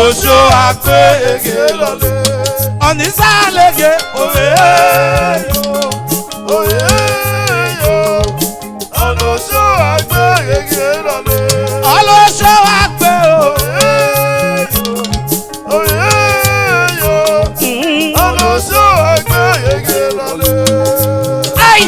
Olosho agbege lole. Onisalege oye yo. Oye yo. Olosho agbege lole. Olosho agbe oye yo. Olosho agbege lole. Ay.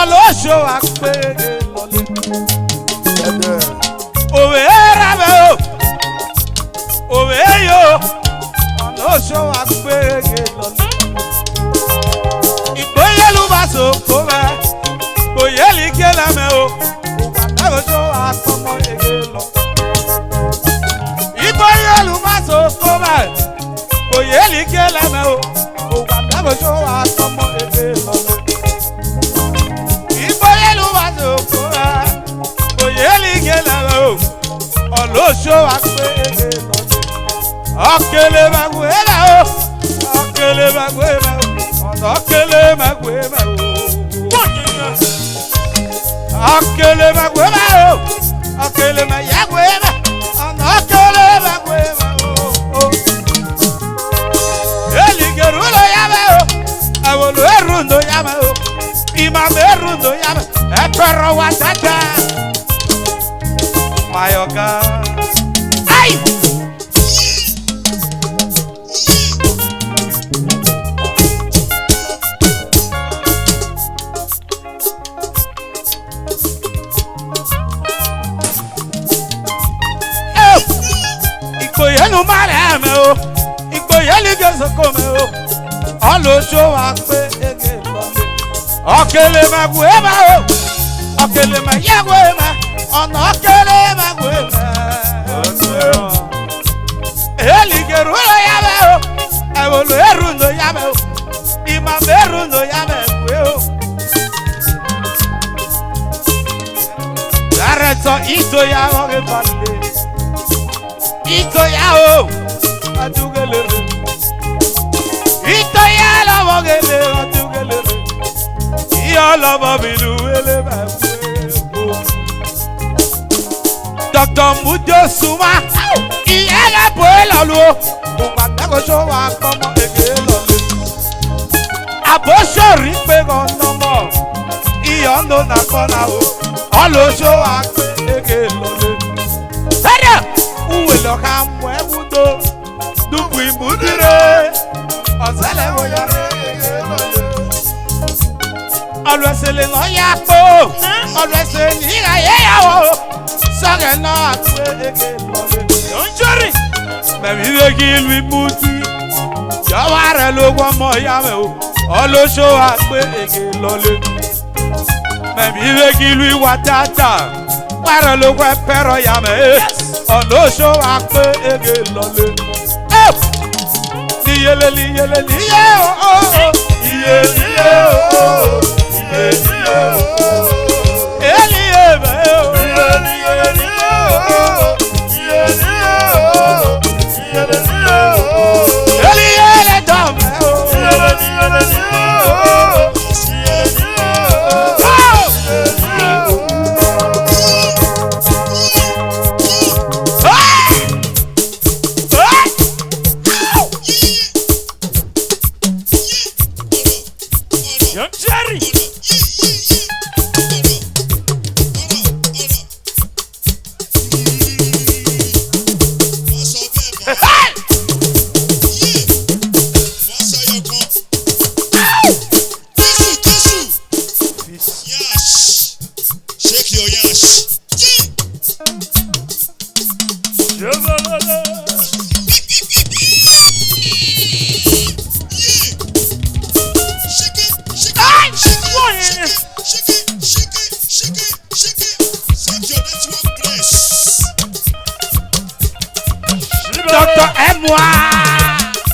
Olosho agbege lole. Owe rabe o. Owe yo. Olosho agbege lole. Igboyelu baso kome. Igboyeli kelame o. Olosho akpomo ege lo. Igboyelu baso kome. Igboyeli kelame o. Olosho akpomo ege lo. Olosho agbege lole. Okele magweba o. Okele magweba o. Okele magweba o. Okele magweba o. Okele magweba. Okele magweba o. Eligerulo yame o. Awolo erundo yame o. Imam erundo yame. Enperor Wadada. My God. Ay! Ikoyenu mare me o. Ikoyeli gesoko me o. Olosho agbege lole. Okele magweba o. Okele magweba. Ọ̀nà kéré magwe mẹ́. Eligeru lo yabe o, ewolo eru lo yabe o, imameru lo yabe kwe o. Director ito ya oge bande, ito ya o, adugelere. Ito ya lo ogele adugelere. Iyo lo babilu ele ba kwe o. Dr. Mujo Suma, iyega boela lo, ubatago show akomo ege lole. Abosho ripe gonomo, iyondo na kona o, olosho akpe ege lole. Serio, uwe lo kamwe budo, dubu imudire, ozele woyare ege lole. Olwesele no yakpo, olwesele ni gaye yawo. Sọ̀rọ̀ náà pé eke lọ́lé. Young Jericho. Mẹ̀mí wégi ìlú ìmúti. Jọ̀wọ́ rẹ̀ ló wọ́n mọ̀ ìyá mi o. Olosho àgbé eke lọ́lé. Mẹ̀mí wégi ìlú Wadada. Wẹ́rẹ̀ ló wẹ́ pẹ́rọ ìyá mi. Olosho àgbé eke lọ́lé. Níyele níyele níyẹ o. Iye níyẹ o. Iye níyẹ o. Eliye bẹ́ẹ̀ o. Young Jericho. Dr. M.Y.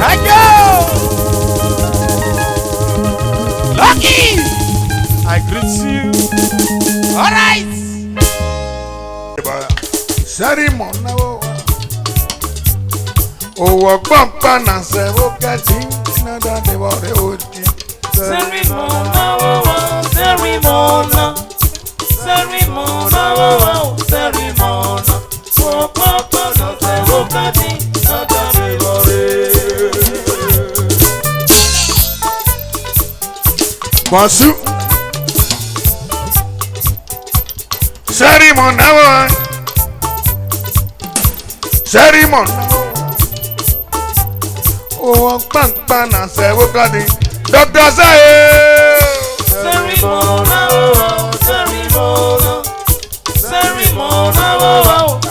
Thank you. Lucky. I greet you. All right. Oh, pampa na se vokati na da de wore oti. Cerimona, oh papa na se vokati na da de wore. Bonsu. Cerimona, cerimona. Oh, pampa na se vokati. Doctor say. Cerimona, cerimona, cerimona,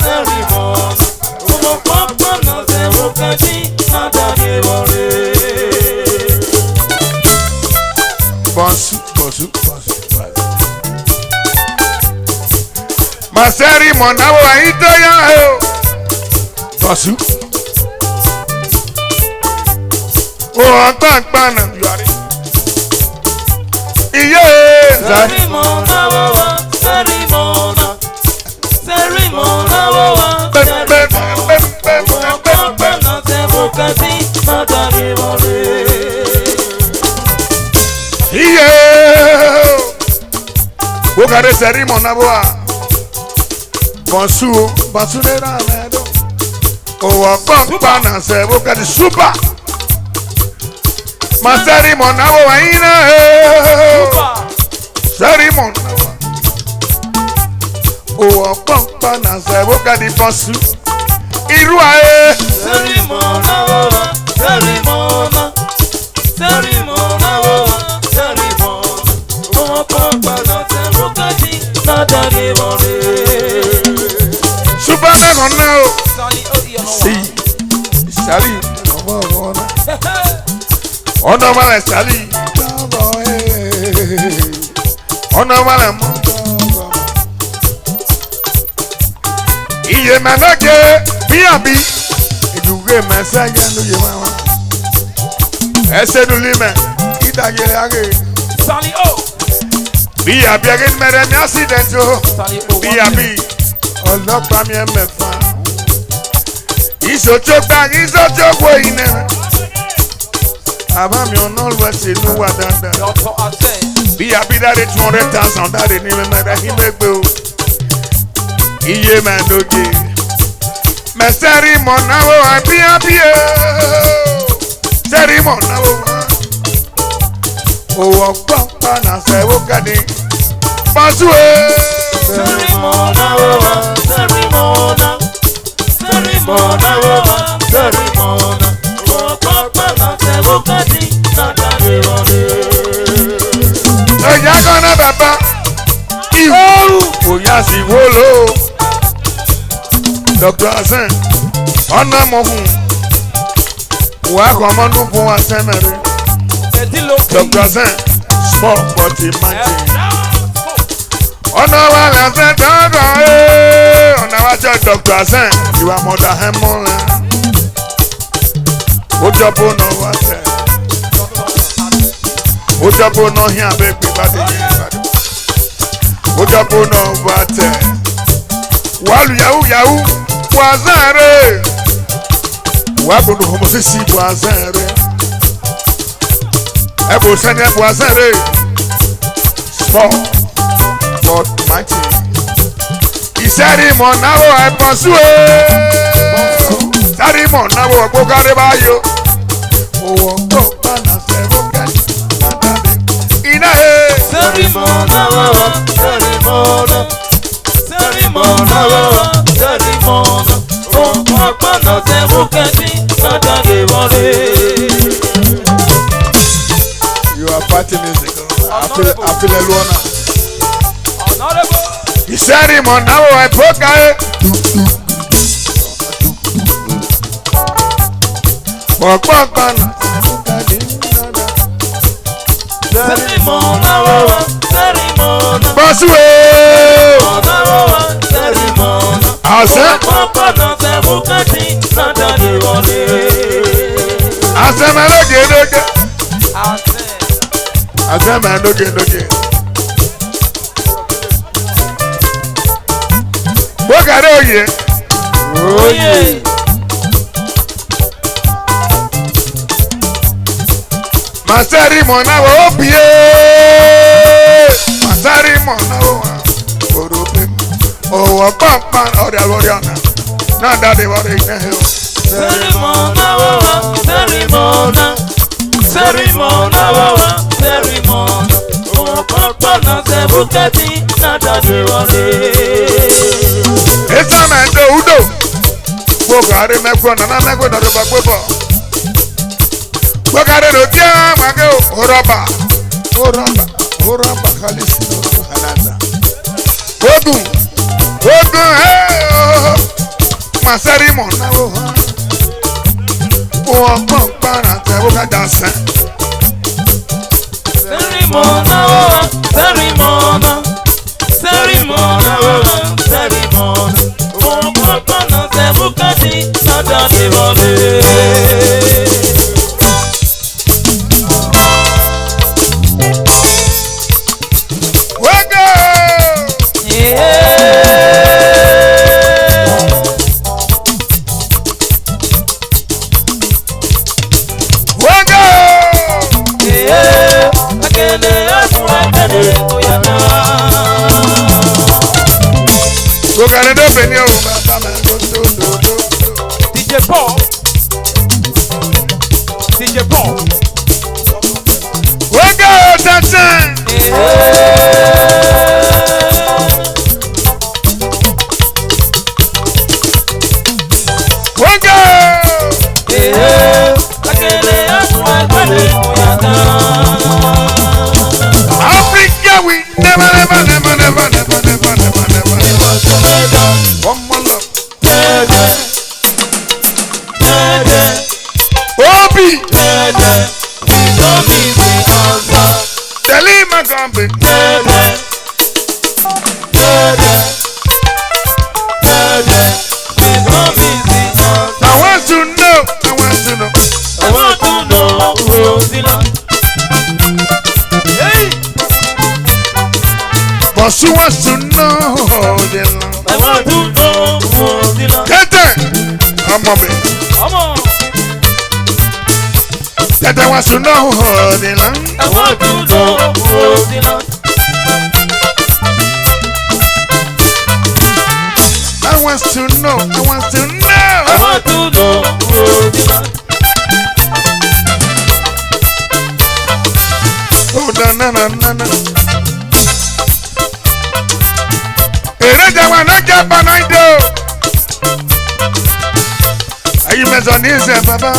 cerimona. Oh papa na se vokati na da de wore. Bonsu. Ma cerimona wa ito ya o. Bonsu. Oh, pampa na yuari. Iye. Cerimona, cerimona, cerimona, cerimona. Papa na se vokati na da de wore. Iye. Bokare cerimona boa. Bonsu de na medo. Oh, pampa na se vokati super. Ma cerimona wa ina. Cerimona. Oh, pampa na se vokati bonsu. Iru ae. Cerimona, cerimona, cerimona, cerimona. Oh papa na se vokati na da de wore. Super na gonna o. Sali odi Si. Sali. Ono mala sali. Ono mala mo. Iye manaje biabi. Eduge mesaya no ye mama. Ese dulime. Idagere age. Sali o. Biabi age mere mi accident o. Sali o. Biabi. Ọlọ́pàá mi mẹ́fà. Ìṣòjò wo iná. Bàbá mi ọ̀nà lọ sí inú wa dáadáa. Doctor Ase. Bí abídáre 200,000 dáre ní mẹ́ta kí mẹ́gbẹ́ o. Iye mẹ́dọ́gẹ́. Mẹ́sẹ̀rì mọ̀ náà wà bíyàbíyà. Sẹ́rì mọ̀ náà wà. Òwò pọ́npá náà sẹ́wọ́ kàdé. Pọ́sù ẹ̀. Cerimona, cerimona, cerimona, cerimona. Oh papa na se vokati na da de wore. Ẹ̀yà kan náà bàbá. Ìhóòrù kò yá sí wólò. Dr. Hasan ọ̀nà mọ̀hún. Wà á kọ́ ọmọdún fún wa sẹ́mẹ̀rẹ̀. Dr. Hasan small but imagine. Ọ̀nà wa là ń fẹ́ dọ́dọ̀ ẹ́. Ọ̀nà wa jẹ́ Dr. Hasan ìwà mọ̀dà ẹ̀ mọ́lẹ̀. Ó jọ bó náà wá tẹ̀. Ó jọ bó náà hí abẹ́ pé bá dé yé ìbàdàn. Ó jọ bó náà wá tẹ̀. Wàlú yahoo wà zẹ́rẹ̀. Wà á gbọ́dọ̀ homosisi wà zẹ́rẹ̀. Ẹ bò sẹ́ni ẹ wà zẹ́rẹ̀. Small but mighty. Ìṣẹ́rí mọ̀ náà wọ̀ ẹ̀ pọ̀ sí o. Sáré mọ̀ náà wọ̀ gbó kárí báyò. Òwò tó bá nà sẹ́wọ́ kẹ́sì látàdé. Iná ẹ̀. Cerimona, cerimona, cerimona, cerimona. Oh papa na se vokati na da de wore. You are party music. I feel alone. Ìṣẹ́rí mọ̀ náà wọ̀ ẹ̀ pọ̀ káyé. Pọ̀pọ̀ kan nà. Cerimona, cerimona. Bọ́sù o. Cerimona, Àṣẹ. papa na se bukati nada de wale. Asema loge loge. Asema loge loge. Bokare oye. Oye. Masari mona wo opie. Masari mona wo orope. Oh papa ori aloriana. Nada de wale in hell. Cerimona wawa, cerimona. Cerimona wawa, cerimona. Oh papa na se bukati nada de wale. Esa mendo udo. Bokare mekwo na mekwo na roba kwebo. Bokare no dia mage oroba. Oroba kalisi no hananda. Ogun hey Masari mona wo. O pampana te boka dansa. Cerimona wawa, cerimona. Cerimona wawa, cerimona. Oh papa na se bukati nada de wale. DJ Paul. Wego Tantan. Wego. Africa we never. One more love. Obi. Delima Gambe. I want to know. Hey. But she wants to know. I want to know. Come on, baby. Come on. That I want to know the land. I want to know the land. I want to know. I want to know the land. Oh, na. Ereja wana japa na ido. Ayi mezonize baba.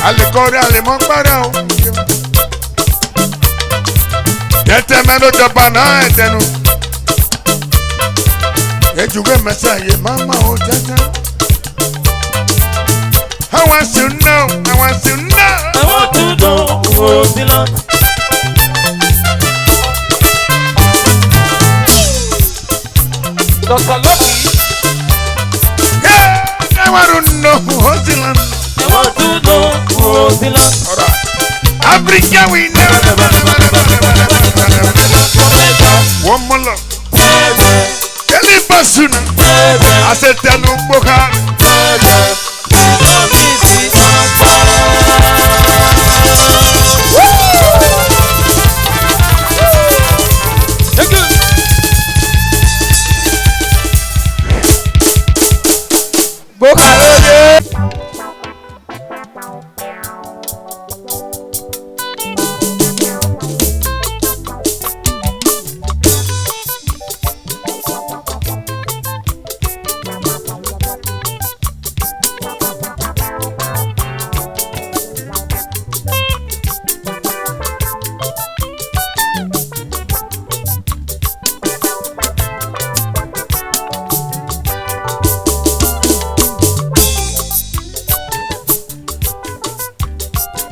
Alikori alimokpara o. Yete meno japa na etenu. Ejuwe mesa ye mama o tata. I want to know. I want to know the land. Dr. Lucky. Yeah, I want to know the land. I want to know the land. Alright. Africa we never. One more love. Kelly Basuna. I said tell you Boka.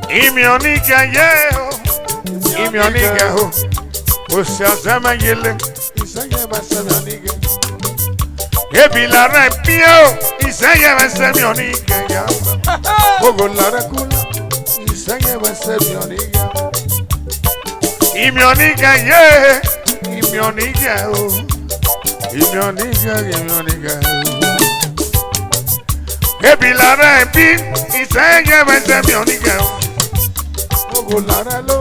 Imionika yeo, imionika ho. Usiazama yele, isanye basama nige. Ebila re pio, iseye vese mi onike ya. Ogo la re kula, iseye vese mi onike. Imi onike ye, imi onike o. Imi onike, imi onike o. Ebila re pi, iseye vese mi onike o. Ogo la re lo,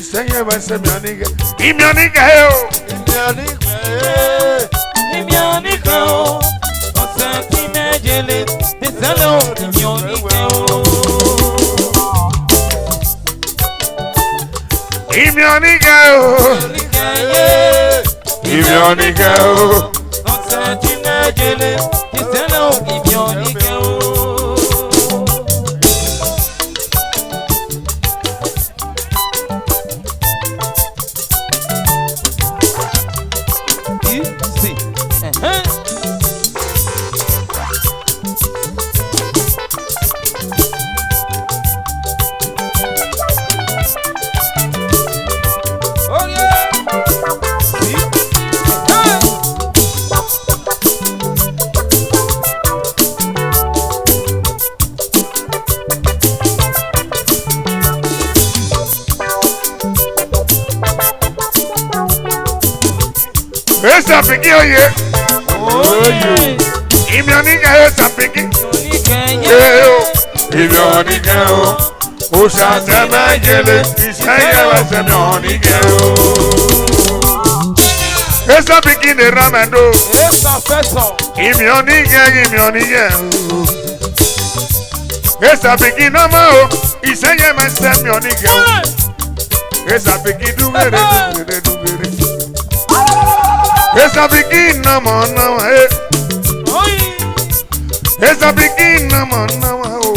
iseye vese mi onike. Imi onike o. Imi onike ye. Imionikao, Osantine Jele, the Salon, Imionikao. Imionikao, Imionikao, Osantine Jele, the Salon, Imionikao. Esa peki oye, Oye, imionika esa peki. Imionika o, usa teme jele, iseye vese mi onike o. Esa peki de ramendo, essa festa, imionika o. Esa peki nama o, iseye vese mi onike o. Esa peki dugere. Esa peki nama eh. Esa peki nama oh.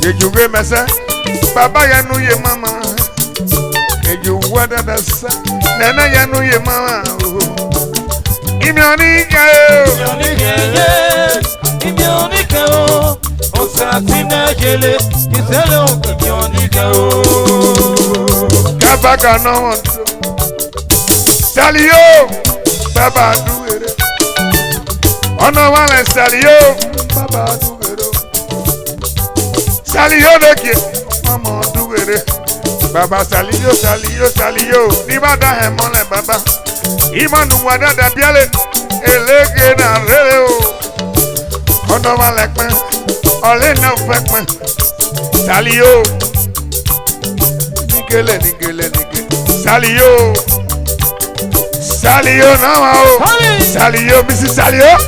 Ye juge mesa, baba ya nu ye mama. Ye ju wadada sa, nana ya nu ye mama oh. Imionika Imionika o, Osantine Jele, the Salon, Imionika o. Kabaka no want to. Salio, baba do it. Ono wale salio, baba do it. Salio leke, mama do it. Baba salio, ni bada hemole baba. Imanu wadada biale, elege na rele o. Ono wale kwe, ole na fekwe. Salio, nikele. Salio. Salio nama o, Salio, Mrs. Salio,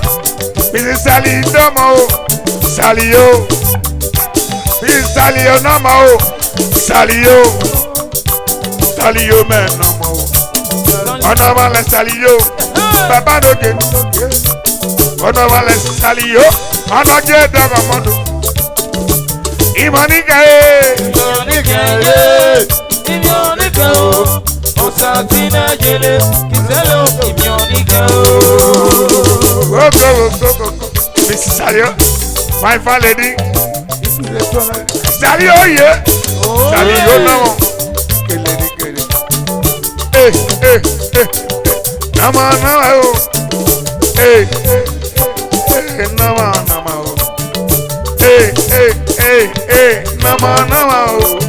Mrs. Salio nama o, Salio, Mrs. Salio nama o, Salio, Salio men nama o, ono vale Salio, baba doge, ono vale Salio, ono je daga mondo, Imionika Imionika o, Osantine Jele, the Salon, Imionika o. Go, Mrs. Salio, my fine lady, Salio yeah, Salio now, nama oh, nama oh, nama oh.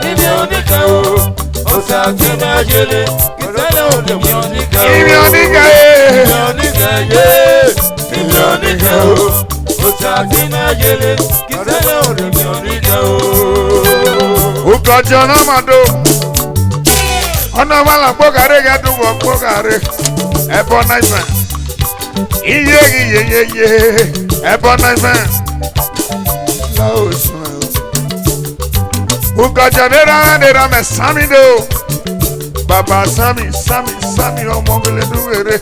Imionika o, Osantine Jele, the Salon, Imionika o. Imionika o, Osantine Jele, the Salon, Imionika o. Ukojo na mado, ono wala pogare gadu wo pogare, ebo na ife, iye, ebo na ife. Ukojo dera me sami do, Baba Sami omongele dugere,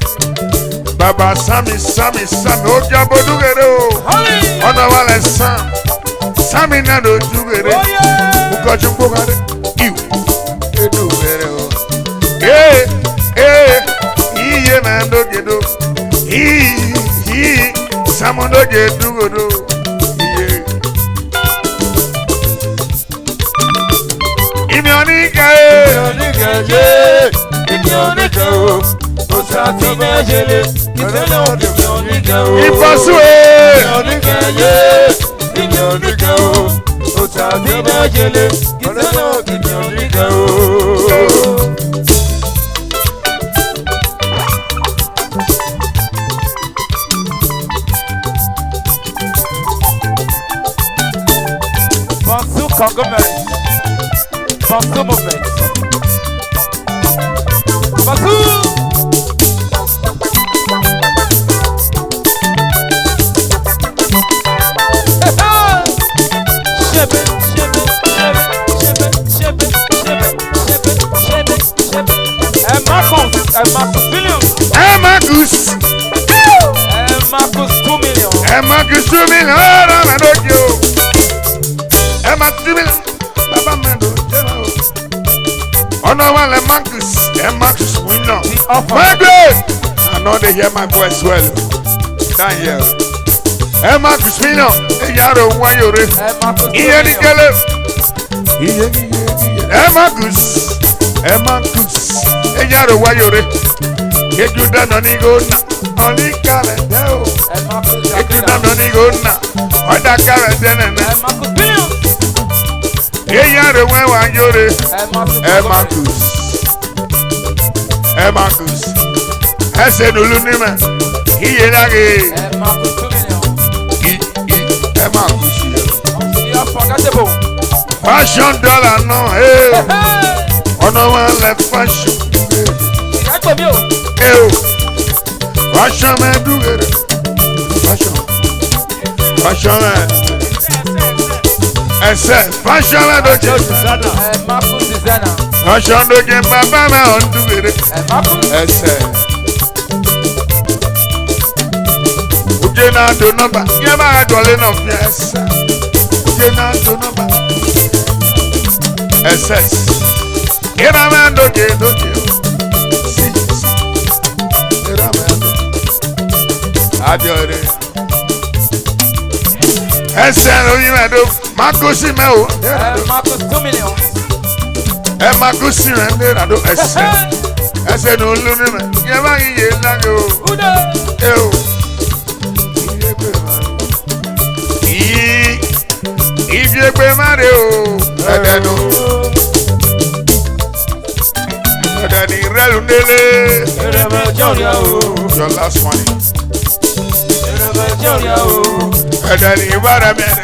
Baba Sami ojabo dugere o, ono wale Sami na do dugere, Ukojo pogare, dugere o, iye na do gedo, Samundo gedo godo. kẹyẹ ìmìọ́ nìkẹ́ o. Òsàtì méjèlé ìtẹ́lẹ̀ òkè ìmìọ́ nìkẹ́ o. Ìfọ̀sùwé. Ìmìọ́ nìkẹ́yẹ ìmìọ́ nìkẹ́ o. Òsàtì méjèlé ìtẹ́lẹ̀ òkè ìmìọ́ nìkẹ́ o. Government, Bantu movement, Bantu. Marcus Williams. Marcus 2 million. Marcus 2 million. I don't know. Marcus 2 million. Baba Mendo. Oh no, one Marcus. Marcus winner. Marcus. I know they hear my voice well. Can't hear. Marcus winner. Yaro wayore. Iye ni kele. Marcus. Marcus. Yaro wayore. Keju dano ni gona. Oni kale deo. Keju dano ni gona. Oda kale denene. Yaro wayore. Marcus. Marcus. Ese nulu ni me. Iye lage. Marcus. Fashion dollar no. Ono one le fashion. Fashion man do it. Fashion man. I said fashion man do it. Fashion do it. Papa man do it. I said. Uje na do number. Yaba dole no yes. Uje na do number. SS. Ira man do it. Adiore. Ese no yime do. Marcus me o. Marcus 2 million. Marcus me do ese. Ese no lu ni me. Ye ba iye lage o. O. Iye pe mare o. Edenu. Edeni relu nele. Your last one. Edeni ibara mere.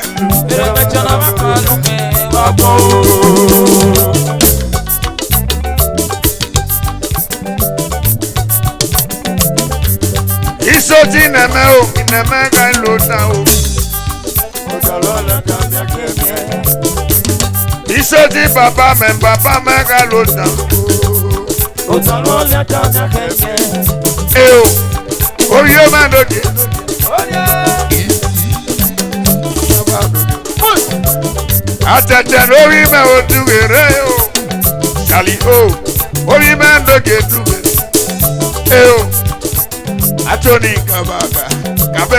Isoti neme o, neme ga lota o. Isoti papa me ga lota o. Oye ma doje. Atete lórí me o duwere o. Sali o. Oye ma doje duwere. Atoni kabaga. Kabe.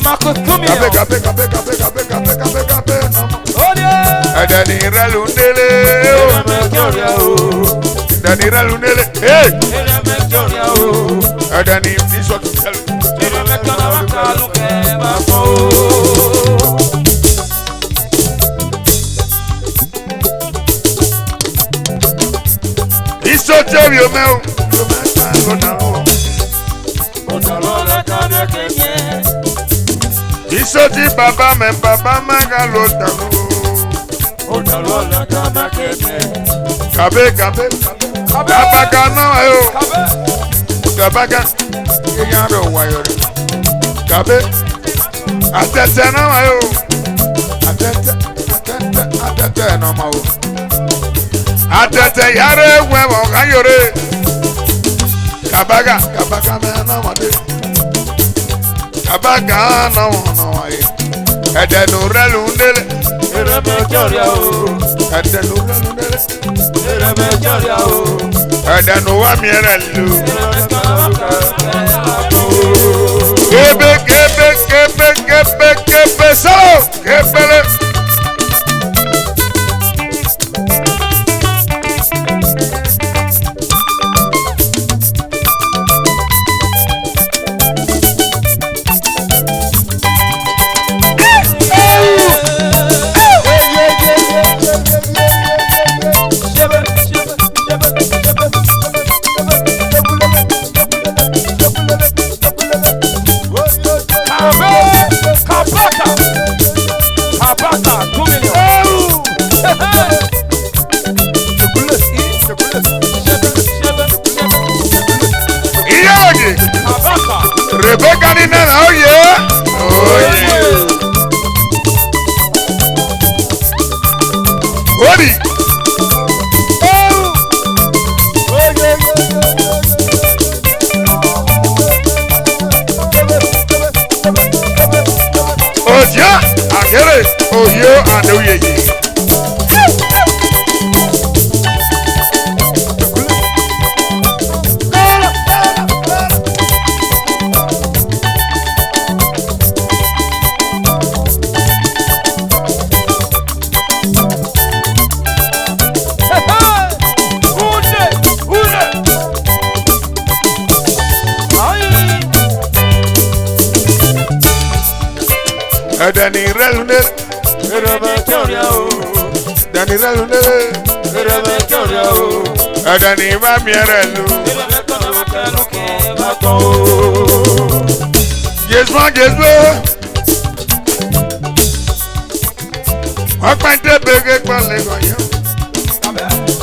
Marcus 2 million. Kabe. Edeni relu ndele o. Edeni relu ndele. Edeni iso tutelu. Iso tebi o meu. Iso ti baba me ga lota o. Kabe. Kabaga no ayo. Kabaga. Yaro wayore. Kabe. Atete no ayo. Atete no ma o. Atete yare wewo ayore. Kabaga me no ma de. Kabaga no aye. Edenu relu ndele. Edenu relu ndele. Edenu wa miere lu. Kebe so. Kebele. Odi. Oja, agere, oyo, and oyeye. Dani relune, Dani relune, Dani va mierelu. Yes, man, yes, man. I can't take big one leg on you.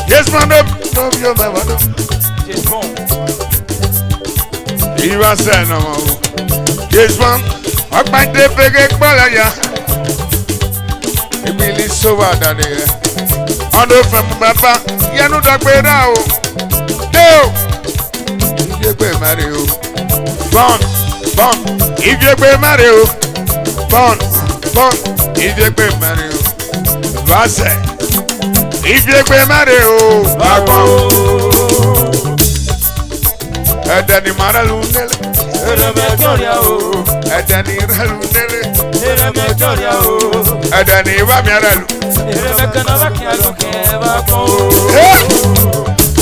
Yes, man, no, you never know. He was saying, no, yes, man. I can't take big one leg on you. Really so bad that day. I know from Papa, you know that way now. No, if you pay Mario, Bon, if you pay Mario, Bon, if you pay Mario, Vasse, if you pay Mario, Bon, and then the Maralunel, and then the Ralunel. Adani wa miaralu.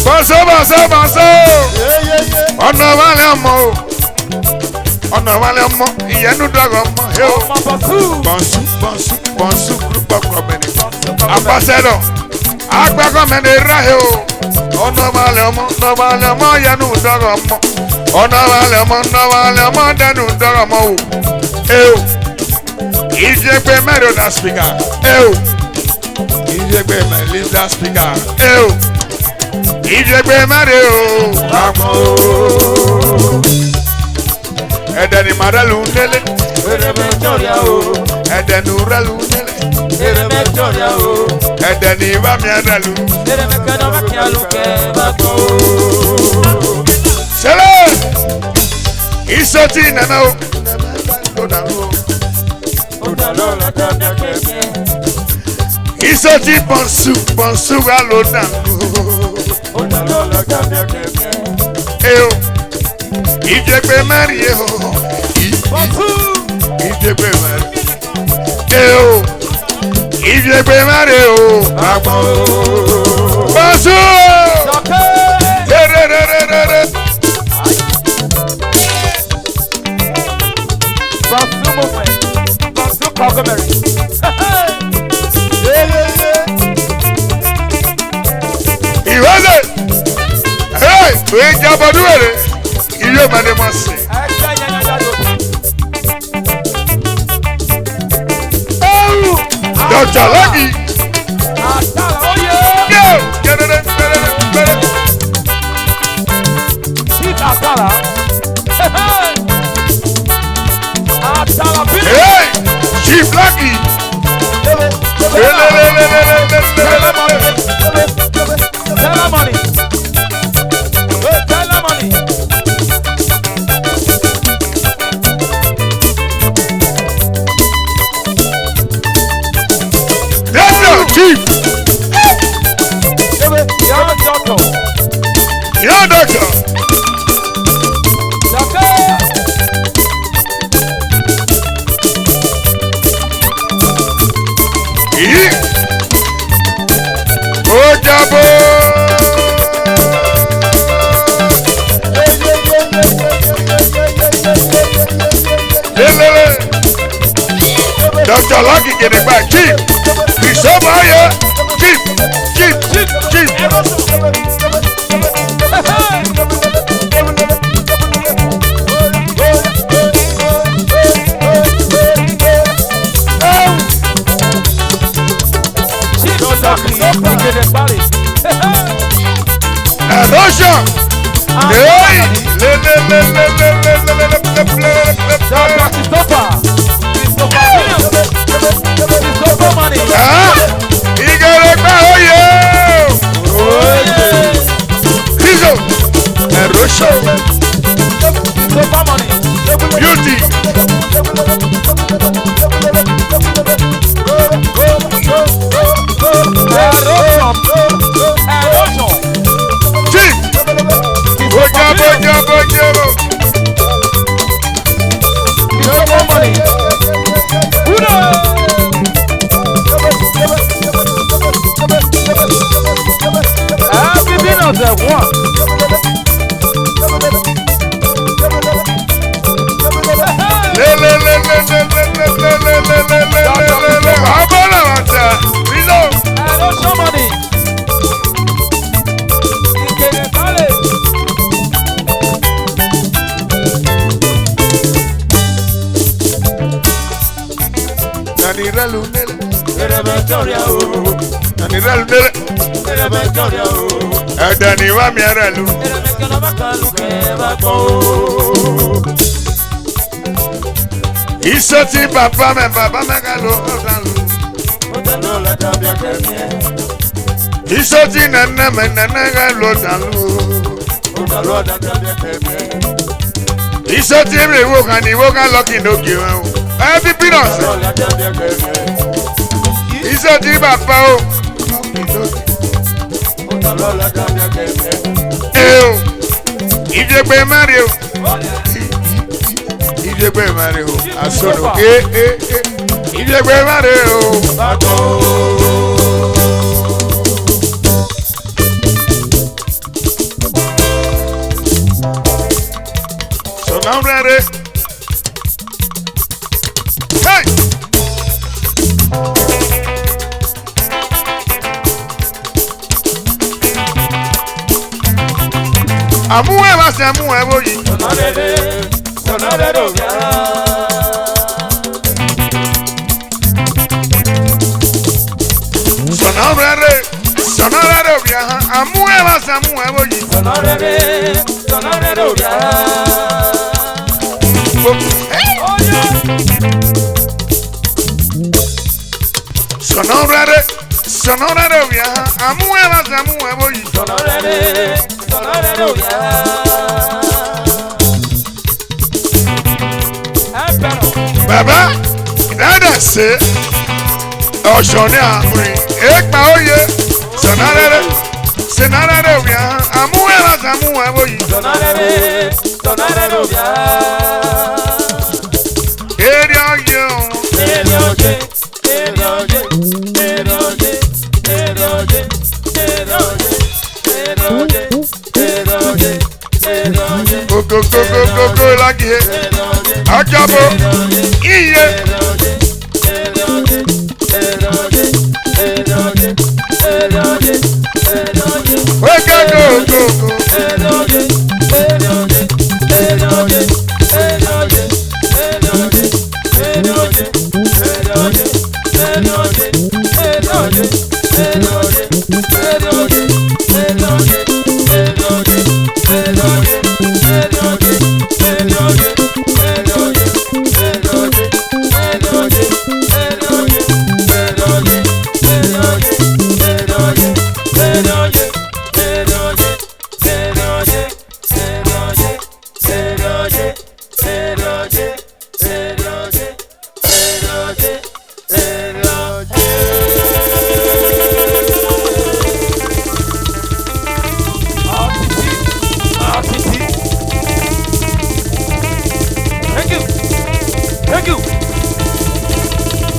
Bonso. Ọ̀nà wálé ọmọ. Ìyẹnu dọ̀gọ̀ ọmọ. Bonsu group of company. Ambassador. Agbẹ́kọ̀ mẹ́rin ráhẹ́ o. Ọ̀nà wálé ọmọ. Ìyẹnu dọ̀gọ̀ ọmọ. Ọ̀nà wálé ọmọ. Dẹnu dọ̀gọ̀ ọmọ o. If you pay my other speaker, if you pay my leader speaker, if you pay my and then the mother lunele, and then the lunele, and then the Vamiana lu. It's a thing now. Isoti bonsu alodango. Ijegbe mari o. Ijegbe mari. Ijegbe mari o. Bonsu. Ìwọ́lẹ̀ òye jábọ̀dún rẹ̀ ilé ìmọ̀lẹ́ mọ̀ sí. Dọ̀jà lọ́gì. Chief Lucky. Chief. Young doctor. Ojabo. Dr. Lucky getting back. Chief. He's over here. Chief. Adosha. Hey. He got it back. Beauty. Chief. Boja. Ẹ̀dẹ̀ni wá mi ẹ̀rẹ̀ lu. Iṣẹ́ tí bàbá mẹ́ka ló ọ̀dà lu. Iṣẹ́ tí nẹ́nẹ́ ká ló dà lu. Iṣẹ́ tí èrè wo kan ní wo ká lọ́kì lókè wọn o. Ẹ bí pínọ̀sì. Iṣẹ́ tí bàbá o. Ìjẹgbẹ Mario, ìjẹgbẹ Mario, asono ìjẹgbẹ Mario. So now ready. Hey. Amuwe basi amuwe boyi. Sonarede obia. Sonarede obia. Amuwe basi amuwe boyi. Sonarede obia. Sonarede obia. Amuwe basi amuwe boyi. Baba, dada se ọ̀ṣọ́ni àkùnrin ẹ̀ka oyè sọ̀nàrẹ́rẹ́ òbíà àmúwẹ̀ bàtà àmúwẹ̀ bóyì. Sọ̀nàrẹ́rẹ́ òbíà. Èrè ọ̀yẹ́ o. Èrè ọ̀yẹ́. Kókó lágìí ọjọ́bọ̀ iye.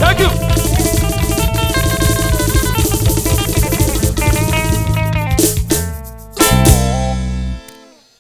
Thank you.